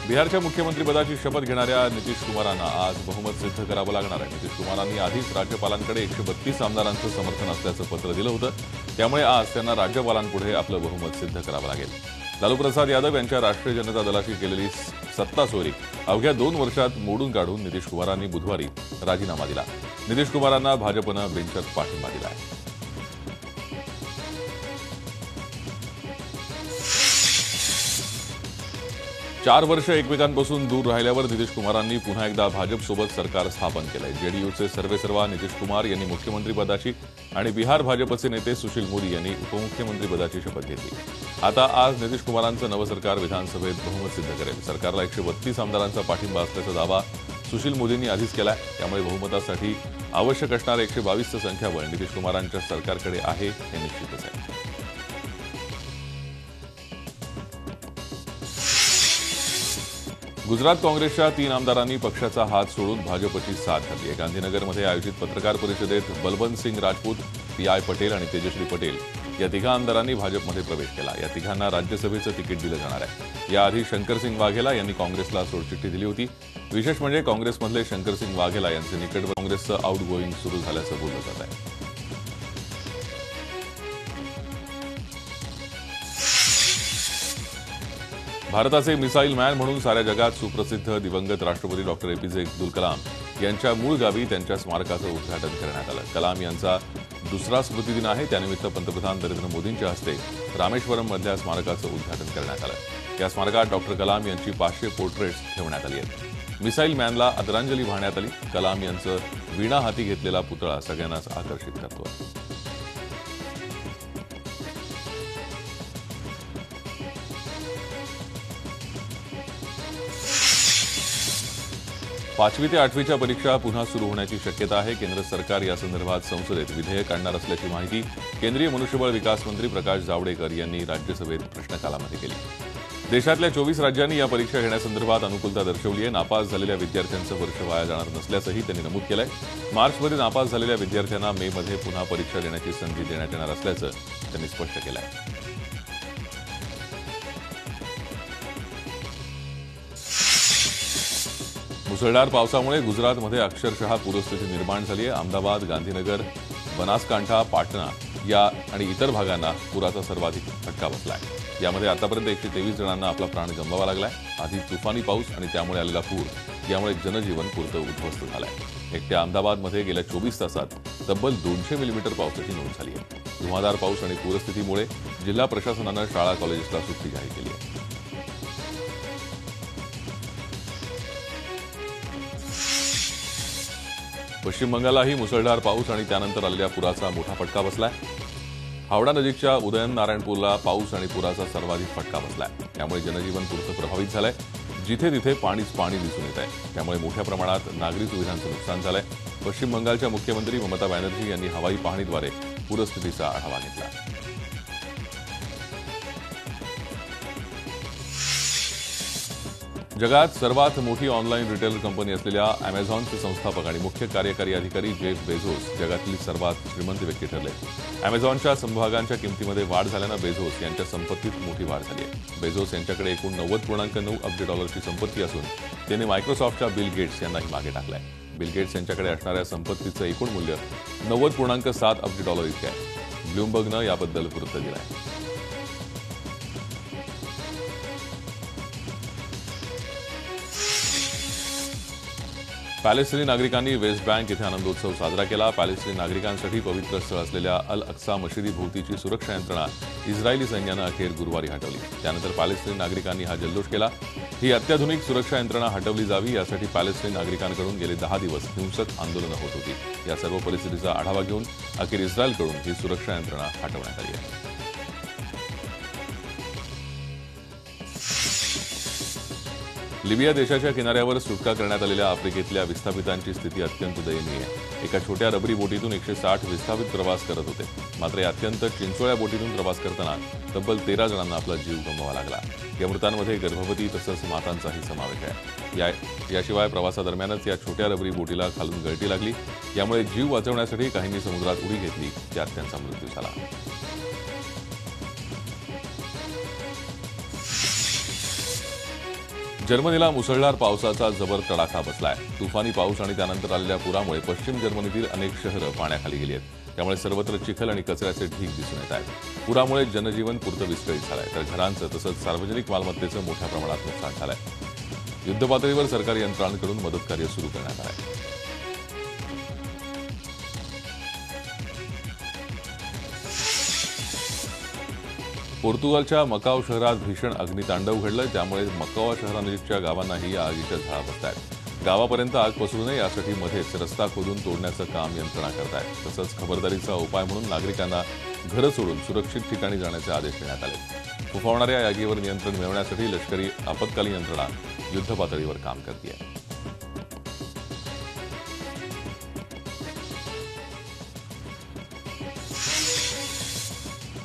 बिहारच्या मुख्यमंत्रीपदाची शपथ घेणाऱ्या नितीश कुमारांना आज बहुमत सिद्ध करावं लागणार आहे। नितीश कुमारांनी आधीच राज्यपालांकडे 132 आमदारांचं समर्थन असल्याचं पत्र दिलं होतं। त्यामुळे आज त्यांना राज्यपालांपुढे आपलं बहुमत सिद्ध करावं लागेल। लालू प्रसाद यादव यांच्या राष्ट्रीय जनता दलाशी केलेली सत्ता चोरी अवघ्या 2 वर्षात मोडून काढून नितीश कुमारांनी बुधवारी राजीनामा दिला। नितीश कुमारांना भाजपनं बिनशर्त पाठिंबा दिला आहे। 4 वर्ष एकमेकांपासून दूर राहिल्यावर नितीश कुमारांनी पुन्हा एकदा भाजपसोबत सरकार स्थापन केलंय। जेडीयूचे सर्वेसर्वा नितीश कुमार यांनी मुख्यमंत्रीपदाची आणि बिहार भाजपचे नेते सुशील मोदी यांनी उपमुख्यमंत्रीपदाची शपथ घेतली। आता आज नितीश कुमारांचं नवं सरकार विधानसभेत बहुमत सिद्ध करेल। सरकारला 132 आमदारांचा पाठिंबा असल्याचा दावा सुशील मोदींनी आधीच केलाय। त्यामुळे बहुमतासाठी आवश्यक असणारे 122चं संख्याबळ नितीश कुमारांच्या सरकारकडे आहे हे निश्चितच आहे। गुजरात काँग्रेसच्या 3 आमदारांनी पक्षाचा हात सोडून भाजपची साथ घातली आहे। गांधीनगरमध्ये आयोजित पत्रकार परिषदेत बलवंत सिंग राजपूत, पी.आय. पटेल आणि तेजश्री पटेल या 3 आमदारांनी भाजपमध्ये प्रवेश केला। या 3घांना राज्यसभेचं तिकीट दिलं जाणार आहे। याआधी शंकरसिंग वाघेला यांनी काँग्रेसला सोडचिठ्ठी दिली होती। विशेष म्हणजे काँग्रेसमधले शंकरसिंग वाघेला यांचे निकट काँग्रेसचं आउटगोईंग सुरू झाल्याचं बोललं जात आहे। भारताचे मिसाईल मॅन म्हणून साऱ्या जगात सुप्रसिद्ध दिवंगत राष्ट्रपती डॉक्टर ए.पी.जे. अब्दुल कलाम यांच्या मूळ गावी त्यांच्या स्मारकाचं उद्घाटन करण्यात आलं। कलाम यांचा दुसरा स्मृतिदिन आहे। त्यानिमित्त पंतप्रधान नरेंद्र मोदींच्या हस्ते रामेश्वरममधल्या स्मारकाचं उद्घाटन करण्यात आलं। या स्मारकात डॉक्टर कलाम यांची 500 पोर्ट्रेट्स ठेवण्यात आली आहेत। मिसाईल मॅनला आदरांजली वाहण्यात आली। कलाम यांचं वीणा हाती घेतलेला पुतळा सगळ्यांनाच आकर्षित करतो। 5वी ते 8वीच्या परीक्षा पुन्हा सुरू होण्याची शक्यता आहे। केंद्र सरकार या संदर्भात संसदेत विधेयक आणणार असल्याची माहिती केंद्रीय मनुष्यबळ विकास मंत्री प्रकाश जावडेकर यांनी राज्यसभेत प्रश्नकालामध्ये केली। देशातल्या 24 राज्यांनी या परीक्षा घेण्यासंदर्भात अनुकूलता दर्शवली आहे। नापास झालेल्या विद्यार्थ्यांचं वर्ष वाया जाणार नसल्याचंही त्यांनी नमूद केलंय। मार्चमध्ये नापास झालेल्या विद्यार्थ्यांना मेमध्ये पुन्हा परीक्षा देण्याची संधी देण्यात येणार असल्याचं त्यांनी स्पष्ट केलं आहे। मुसळधार पावसामुळे गुजरातमध्ये अक्षरशः पूरस्थिती निर्माण झाली आहे। अहमदाबाद, गांधीनगर, बनासकांठा, पाटणा या आणि इतर भागांना पुराचा सर्वाधिक फटका बसला आहे। यामध्ये आतापर्यंत 123 जणांना आपला प्राण गमवावा लागलाय। आधी तुफानी पाऊस आणि त्यामुळे आलेला पूर यामुळे जनजीवन पुरतं उद्ध्वस्त झालंय। एकट्या अहमदाबादमध्ये गेल्या 24 तासात तब्बल 200 मिलीमीटर पावसाची नोंद झाली आहे। धुवाधार पाऊस आणि पूरस्थितीमुळे जिल्हा प्रशासनानं शाळा कॉलेजेसला सुट्टी जाहीर केली आहे। पश्चिम बंगाललाही मुसळधार पाऊस आणि त्यानंतर आलेल्या पुराचा मोठा फटका बसलाय। हावडा नजीकच्या उदयन नारायणपूरला पाऊस आणि पुराचा सर्वाधिक फटका बसलाय। त्यामुळे जनजीवन पुरतं प्रभावित झालंय। जिथे तिथे पाणीच पाणी दिसून येत आहे। त्यामुळे मोठ्या प्रमाणात नागरी सुविधांचं नुकसान झालंय। पश्चिम बंगालच्या मुख्यमंत्री ममता बॅनर्जी यांनी हवाई पाहणीद्वारे पूरस्थितीचा आढावा घेतला। जगात सर्वात मोठी ऑनलाईन रिटेलर कंपनी असलेल्या अॅमेझॉनचे संस्थापक आणि मुख्य कार्यकारी अधिकारी जेफ बेझोस जगातील सर्वात श्रीमंत व्यक्ती ठरले। अॅमेझॉनच्या समभागांच्या किमतीमध्ये वाढ झाल्यानं बेझोस यांच्या संपत्तीत मोठी वाढ झाली आहे। बेझोस यांच्याकडे एकूण $90.9 अब्ज संपत्ती असून त्यांनी मायक्रोसॉफ्टच्या बिल गेट्स यांनाही मागे टाकलंय। बिल गेट्स यांच्याकडे असणाऱ्या संपत्तीचं एकूण मूल्य $90.7 अब्ज इतके आहे। ब्लूमबर्गनं याबद्दल वृत्त दिलं आहे। पॅलेस्टिनी नागरिकांनी वेस्ट बँक इथे आनंदोत्सव साजरा केला। पॅलेस्टिनी नागरिकांसाठी पवित्र स्थळ असलेल्या अल अक्सा मशिदीभोवतीची सुरक्षा यंत्रणा इस्रायली सैन्यानं अखेर गुरुवारी हटवली। त्यानंतर पॅलेस्टिनी नागरिकांनी हा जल्लोष केला। ही अत्याधुनिक सुरक्षा यंत्रणा हटवली जावी यासाठी पॅलेस्टिनी नागरिकांकडून गेले 10 दिवस हिंसक आंदोलनं होत होती। या सर्व परिस्थितीचा आढावा घेऊन अखेर इस्रायलकडून ही सुरक्षा यंत्रणा हटवण्यात आली आहे। लिबिया देशाच्या किनाऱ्यावर सुटका करण्यात आलेल्या आफ्रिकेतल्या विस्थापितांची स्थिती अत्यंत दयनीय आहे। एका छोट्या रबरी बोटीतून 160 विस्थापित प्रवास करत होते। मात्र या अत्यंत चिंचोळ्या बोटीतून प्रवास करताना तब्बल 13 जणांना आपला जीव गमवावा लागला। या मृतांमध्ये गर्भवती तसंच मातांचाही समावेश आहे। याशिवाय प्रवासादरम्यानच या छोट्या रबरी बोटीला खालून गळती लागली। यामुळे जीव वाचवण्यासाठी काहींनी समुद्रात उडी घेतली, त्यात त्यांचा मृत्यू झाला। जर्मनीला मुसळधार पावसाचा जबर तडाखा बसलाय. तुफानी पाऊस आणि त्यानंतर आलेल्या पुरामुळे पश्चिम जर्मनीतील अनेक शहरं पाण्याखाली गेली आहेत. त्यामुळे सर्वत्र चिखल आणि कचऱ्याचे ढीग दिसून येत आहेत. पुरामुळे जनजीवन पुरतं विस्कळीत झालंय, तर घरांचं तसंच सार्वजनिक मालमत्तेचं मोठ्या प्रमाणात नुकसान झालंय. युद्धपातळीवर सरकारी यंत्रणांकडून मदतकार्य सुरू करण्यात आलंय. पोर्तुगालच्या मकाव शहरात भीषण अग्नितांडव घडलं. त्यामुळे मकाव शहरानजीकच्या गावांनाही या आगीच्या झळा बसतायत. गावापर्यंत आग पसरू नये यासाठी मध्येच रस्ता खोदून तोडण्याचं काम यंत्रणा करतायत. तसंच खबरदारीचा उपाय म्हणून नागरिकांना घरं सोडून सुरक्षित ठिकाणी जाण्याचे आदेश देण्यात आले. फोफावणाऱ्या आगीवर नियंत्रण मिळवण्यासाठी लष्करी आपत्कालीन यंत्रणा युद्धपातळीवर काम करते.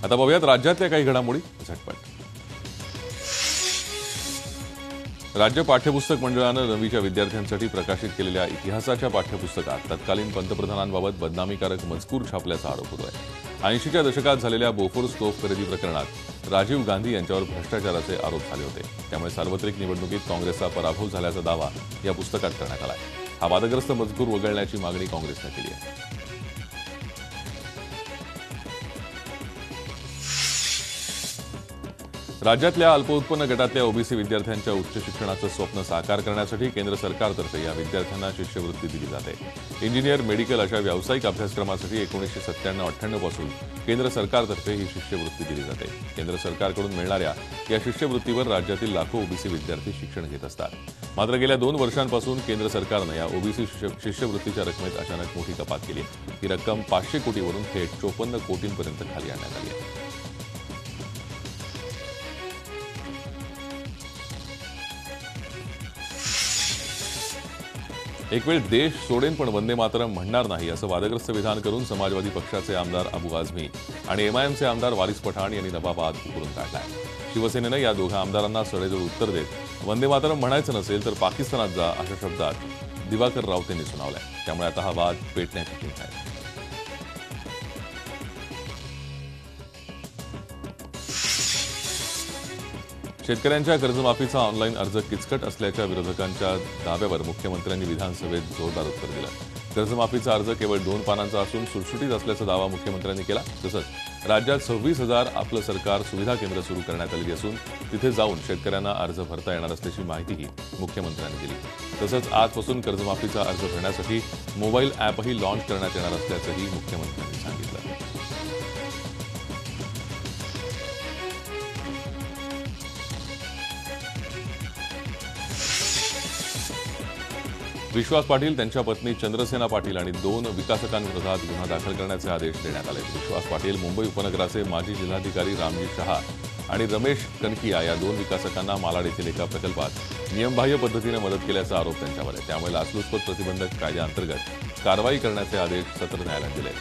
आता पाहूयात राज्यातल्या काही घडामोडी झटपट. राज्य पाठ्यपुस्तक मंडळानं नववीच्या विद्यार्थ्यांसाठी प्रकाशित केलेल्या इतिहासाच्या पाठ्यपुस्तकात तत्कालीन पंतप्रधानांबाबत बदनामीकारक मजकूर छापल्याचा आरोप होतोय. 80च्या दशकात झालेल्या बोफोर्स तोफ खरेदी प्रकरणात राजीव गांधी यांच्यावर भ्रष्टाचाराचे आरोप झाले होते. त्यामुळे सार्वत्रिक निवडणुकीत काँग्रेसचा पराभव झाल्याचा दावा या पुस्तकात करण्यात आला आहे. हा वादग्रस्त मजकूर वगळण्याची मागणी काँग्रेसनं केली आहे. राज्यातल्या अल्पउत्पन्न गटातल्या ओबीसी विद्यार्थ्यांच्या उच्च शिक्षणाचं स्वप्न साकार करण्यासाठी केंद्र सरकारतर्फे या विद्यार्थ्यांना शिष्यवृत्ती दिली जाते. इंजिनियर, मेडिकल अशा व्यावसायिक अभ्यासक्रमासाठी 1997-98 पासून केंद्र सरकारतर्फे ही शिष्यवृत्ती दिली जाते. केंद्र सरकारकडून मिळणाऱ्या या शिष्यवृत्तीवर राज्यातील लाखो ओबीसी विद्यार्थी शिक्षण घेत असतात. मात्र गेल्या 2 वर्षांपासून केंद्र सरकारनं या ओबीसी शिष्यवृत्तीच्या रकमेत अचानक मोठी कपात केली आहे. ही रक्कम 500 कोटीवरून थेट 54 कोटींपर्यंत खाली आणण्यात आली आहे. एक वेळ देश सोडेन पण वंदे मातरम म्हणणार नाही असं वादग्रस्त विधान करून समाजवादी पक्षाचे आमदार अबू आझमी आणि एमआयएमचे आमदार वारिस पठाण यांनी नवाबाद उकरून काढलाय. शिवसेनेनं या दोघा आमदारांना सडेतोड उत्तर देत वंदे मातरम म्हणायचं नसेल तर पाकिस्तानात जा अशा शब्दात दिवाकर रावतेंनी सुनावलाय. त्यामुळे आता हा वाद पेटण्याची चिंता आहे. शेतकऱ्यांच्या कर्जमाफीचा ऑनलाईन अर्ज किचकट असल्याच्या विरोधकांच्या दाव्यावर मुख्यमंत्र्यांनी विधानसभेत जोरदार उत्तर दिलं. कर्जमाफीचा अर्ज केवळ 2 पानांचा असून सुटसुटीत असल्याचा दावा मुख्यमंत्र्यांनी केला. तसंच राज्यात 26,000 आपलं सरकार सुविधा केंद्र सुरू करण्यात आली असून तिथे जाऊन शेतकऱ्यांना अर्ज भरता येणार असल्याची माहितीही मुख्यमंत्र्यांनी दिली. तसंच आजपासून कर्जमाफीचा अर्ज भरण्यासाठी मोबाईल ॲपही लॉन्च करण्यात येणार असल्याचंही मुख्यमंत्र्यांनी सांगितलं. विश्वास पाटील, त्यांच्या पत्नी चंद्रसेना पाटील आणि 2 विकासकांविरोधात गुन्हा दाखल करण्याचे आदेश देण्यात आले. विश्वास पाटील, मुंबई उपनगराचे माजी जिल्हाधिकारी रामजी शहा आणि रमेश कनकिया या 2 विकासकांना मालाड येथील एका प्रकल्पात नियमबाह्य पद्धतीने मदत केल्याचा आरोप त्यांच्यावर आहे. त्यामुळे लाचलुचपत प्रतिबंधक कायद्याअंतर्गत कारवाई करण्याचे आदेश सत्र न्यायालयाने दिले.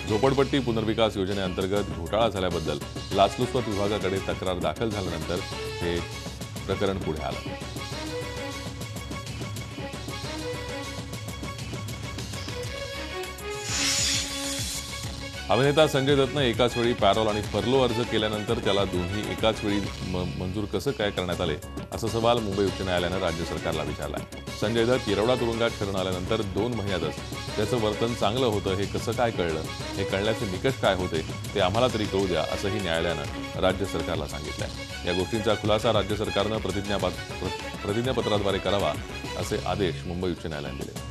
झोपडपट्टी पुनर्विकास योजनेअंतर्गत घोटाळा झाल्याबद्दल लाचलुचपत विभागाकडे तक्रार दाखल झाल्यानंतर हे प्रकरण पुढे आलं. अभिनेता संजय दत्तनं एकाच वेळी पॅरोल आणि फर्लो अर्ज केल्यानंतर त्याला दोन्ही एकाच वेळी मंजूर कसं काय करण्यात आले असा सवाल मुंबई उच्च न्यायालयानं राज्य सरकारला विचारला. संजय दत्त येरवडा तुरुंगात शरण आल्यानंतर 2 महिन्यातच त्याचं वर्तन चांगलं होतं हे कसं काय कळलं, हे कळण्याचे निकष काय होते ते आम्हाला तरी कळू द्या असंही न्यायालयानं राज्य सरकारला सांगितलंय. या गोष्टींचा खुलासा राज्य सरकारनं प्रतिज्ञापत्राद्वारे करावा असे आदेश मुंबई उच्च न्यायालयाने दिले.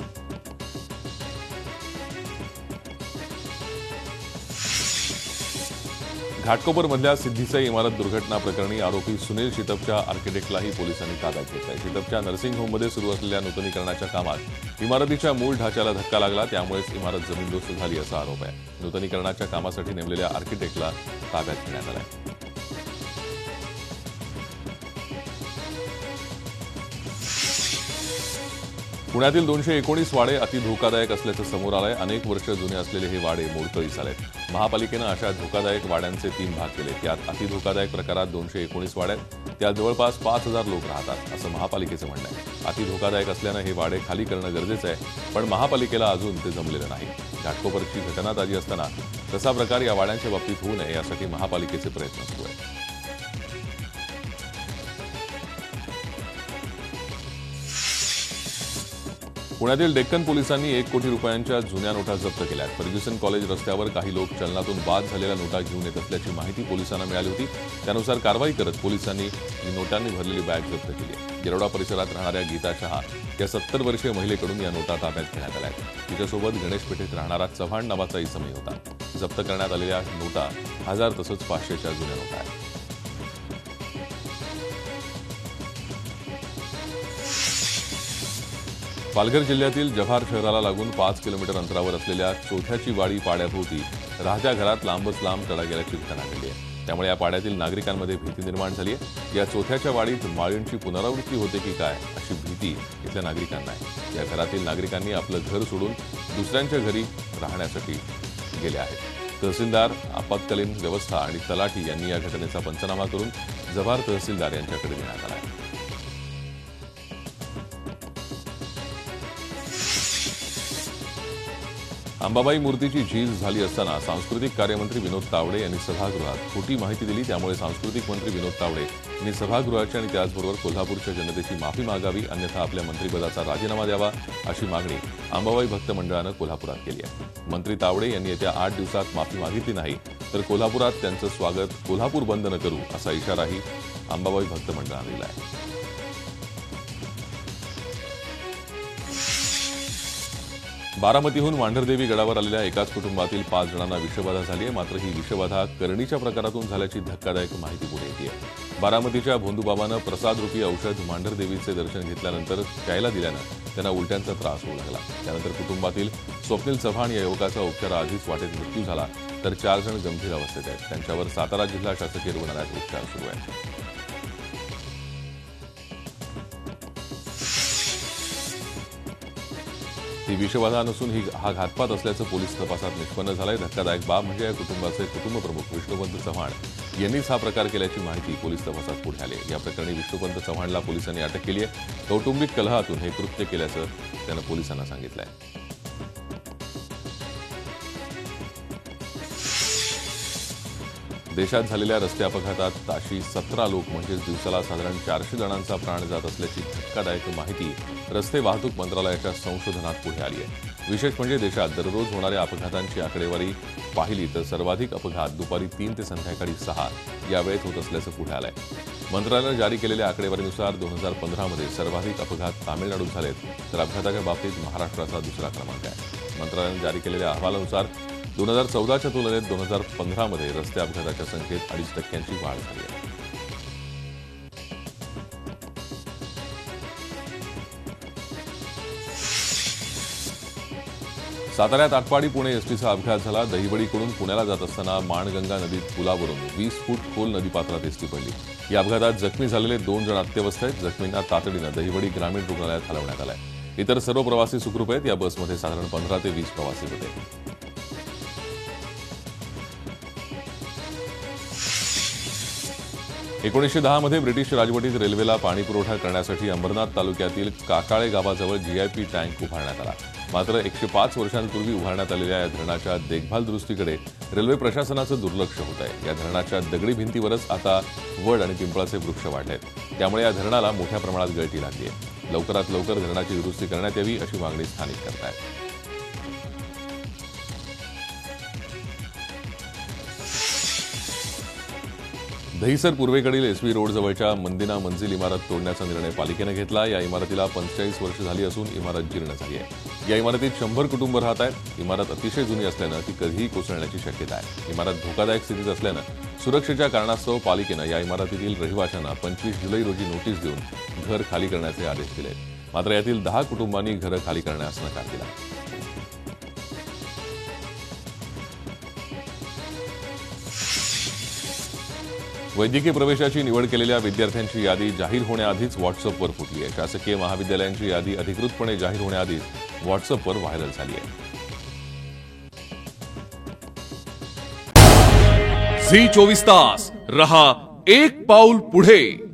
घाटकोपरमधल्या सिद्धीसई इमारत दुर्घटना प्रकरणी आरोपी सुनील शितपच्या आर्किटेक्टलाही पोलिसांनी ताब्यात घेतलंय. शितपच्या नर्सिंग होममध्ये सुरू असलेल्या नूतनीकरणाच्या कामात इमारतीच्या मूळ ढाच्याला धक्का लागला, त्यामुळेच इमारत जमीनदोस्त झाली असा आरोप आहे. नूतनीकरणाच्या कामासाठी नेमलेल्या आर्किटेक्टला ताब्यात घेण्यात आलंय. पुण्यातील 219 वाडे अति धोकादायक असल्याचं समोर आलंय. अनेक वर्ष जुने असलेले हे वाडे मोडकळीस आलेत. महापालिकेनं अशा धोकादायक वाड्यांचे 3 भाग केले. त्यात अति धोकादायक प्रकारात 219 वाड्यात त्यात जवळपास 5,000 लोक राहतात असं महापालिकेचं म्हणणं आहे. अति धोकादायक असल्यानं हे वाडे खाली करणं गरजेचं आहे, पण महापालिकेला अजून ते जमलेलं नाही. घाटकोपरची घटना ताजी असताना तसा प्रकार या वाड्यांच्या बाबतीत होऊ नये यासाठी महापालिकेचे प्रयत्न सुरू आहेत. पुण्यातील डेक्कन पोलिसांनी 1 कोटी रुपयांच्या जुन्या नोटा जप्त केल्या. फर्ग्युसन कॉलेज रस्त्यावर काही लोक चलनातून बाद झालेल्या नोटा घेऊन येत असल्याची माहिती पोलिसांना मिळाली होती. त्यानुसार कारवाई करत पोलिसांनी ही नोटांनी भरलेली बॅग जप्त केली. गिरोडा परिसरात राहणाऱ्या गीता शहा या 70 वर्षीय महिलेकडून या नोटा ताब्यात घेण्यात आल्या. तिच्यासोबत गणेश पेठेत राहणारा चव्हाण नावाचा इसमही होता. जप्त करण्यात आलेल्या नोटा 1000 तसंच 500च्या जुन्या नोटा आहेत. पालघर जिल्ह्यातील जव्हार शहराला लागून 5 किलोमीटर अंतरावर असलेल्या चोथ्याची वाडी पाड्याभोवती राहत्या घरात लांबच लांब तडा गेल्याची घटना घडली आहे. त्यामुळे या पाड्यातील नागरिकांमध्ये भीती निर्माण झाली आहे. या चोथ्याच्या वाडीत माळींची पुनरावृत्ती होते की काय अशी भीती इथल्या नागरिकांना आहे. या घरातील नागरिकांनी आपलं घर सोडून दुसऱ्यांच्या घरी राहण्यासाठी गेले आहेत. तहसीलदार, आपत्कालीन व्यवस्था आणि तलाठी यांनी या घटनेचा पंचनामा करून जव्हार तहसीलदार यांच्याकडे देण्यात आला आहे. अंबाबाई मूर्तीची झीज झाली असताना सांस्कृतिक कार्यमंत्री विनोद तावडे यांनी सभागृहात खोटी माहिती दिली. त्यामुळे सांस्कृतिक मंत्री विनोद तावडे यांनी सभागृहाची आणि त्याचबरोबर कोल्हापूरच्या जनतेची माफी मागावी, अन्यथा आपल्या मंत्रिपदाचा राजीनामा द्यावा अशी मागणी अंबाबाई भक्त मंडळानं कोल्हापुरात केली आहे. मंत्री तावडे यांनी येत्या 8 दिवसात माफी मागितली नाही तर कोल्हापुरात त्यांचं स्वागत कोल्हापूर बंद न करू असा इशाराही अंबाबाई भक्त मंडळानं दिला आहे. बारामतीहून वांढरदेवी गडावर आलेल्या एकाच कुटुंबातील 5 जणांना विषबाधा झाली आहे. मात्र ही विषबाधा करणीच्या प्रकारातून झाल्याची धक्कादायक माहिती पुढे येते. बारामतीच्या भोंदूबाबानं प्रसादरूपी औषध वांढरदेवीचे दर्शन घेतल्यानंतर प्यायला दिल्यानं त्यांना उलट्यांचा त्रास होऊ लागला. त्यानंतर कुटुंबातील स्वप्नील चव्हाण या युवकाचा उपचाराआधीच वाटेत मृत्यू झाला तर 4 जण गंभीर अवस्थेत आहेत. त्यांच्यावर सातारा जिल्हा शासकीय रुग्णालयात उपचार सुरू आहेत. ही विषबाधा नसून हा घातपात असल्याचं पोलीस तपासात निष्पन्न झालंय. धक्कादायक बाब म्हणजे या कुटुंबाचे कुटुंबप्रमुख विष्णुपंत चव्हाण यांनीच हा प्रकार केल्याची माहिती पोलीस तपासात पुढे आली. या प्रकरणी विष्णुपंत चव्हाणला पोलिसांनी अटक केली आहे. कौटुंबिक कलहातून हे कृत्य केल्याचं त्यानं पोलिसांना सांगितलं आहे. देशात झालेल्या रस्ते अपघातात ताशी 17 लोक म्हणजेच दिवसाला साधारण 400 जणांचा प्राण जात असल्याची धक्कादायक माहिती रस्ते वाहतूक मंत्रालयाच्या संशोधनात पुढे आली आहे. विशेष म्हणजे देशात दररोज होणाऱ्या अपघातांची आकडेवारी पाहिली तर सर्वाधिक अपघात दुपारी 3 ते संध्याकाळी 6 या वेळेत होत असल्याचं पुढे आलंय. मंत्रालयानं जारी केलेल्या आकडेवारीनुसार 2015मध्ये सर्वाधिक अपघात तामिळनाडूत झालेत तर अपघाताच्या बाबतीत महाराष्ट्राचा दुसरा क्रमांक आहे. मंत्रालयानं जारी केलेल्या अहवालानुसार 2014च्या तुलनेत 2015मध्ये रस्ते अपघाताच्या संख्येत 2.5% वाढ झाली आहे. साताऱ्यात आटपाडी पुणे एसटीचा अपघात झाला. दहिवडीकडून पुण्याला जात असताना माणगंगा नदीत पुलावरून 20 फूट खोल नदीपात्रात एसटी पडली. या अपघातात जखमी झालेले 2 जण अत्यवस्थ आहेत. जखमींना तातडीनं दहिवडी ग्रामीण रुग्णालयात हलवण्यात आलं आहे. इतर सर्व प्रवासी सुखरूप आहेत. या बसमध्ये साधारण 15 ते 20 प्रवासी होते. एकोणीसशे मध्ये ब्रिटिश राजवटीत रेल्वेला पाणी पुरवठा करण्यासाठी अंबरनाथ तालुक्यातील काकाळे गावाजवळ जीआयपी टँक उभारण्यात आला. मात्र 105 वर्षांपूर्वी उभारण्यात आलेल्या या धरणाच्या देखभाल दुरुस्तीकडे रेल्वे प्रशासनाचं दुर्लक्ष होत आहे. या धरणाच्या दगडी भिंतीवरच आता वड आणि पिंपळाचे वृक्ष वाढले आहेत. त्यामुळे या धरणाला मोठ्या प्रमाणात गळती लागली आहे. लवकरात लवकर धरणाची दुरुस्ती करण्यात यावी अशी मागणी स्थानिक करत आहेत. दहिसर पूर्वेकडील एसवी रोडजवळच्या मंदिना मंजिल इमारत तोडण्याचा निर्णय पालिकेनं घेतला. या इमारतीला 45 वर्ष झाली असून इमारत जीर्ण झाली आहे. या इमारतीत 100 कुटुंब राहत आहेत. इमारत अतिशय जुनी असल्यानं ती कधीही कोसळण्याची शक्यता आहे. इमारत धोकादायक स्थितीत असल्यानं सुरक्षेच्या कारणास्तव पालिकेनं या इमारतीतील रहिवाशांना 25 जुलै रोजी नोटीस देऊन घर खाली करण्याचे आदेश दिले. मात्र यातील 10 कुटुंबांनी घरं खाली करण्यास नकार दिला. वैद्यकीय प्रवेशाची निवड केलेल्या विद्यार्थ्यांची यादी जाहीर होण्याआधीच व्हॉट्सअपवर फुटली आहे. शासकीय महाविद्यालयांची यादी अधिकृतपणे जाहीर होण्याआधीच व्हॉट्सअपवर व्हायरल झाली आहे. झी 24 तास रहा एक पाऊल पुढे.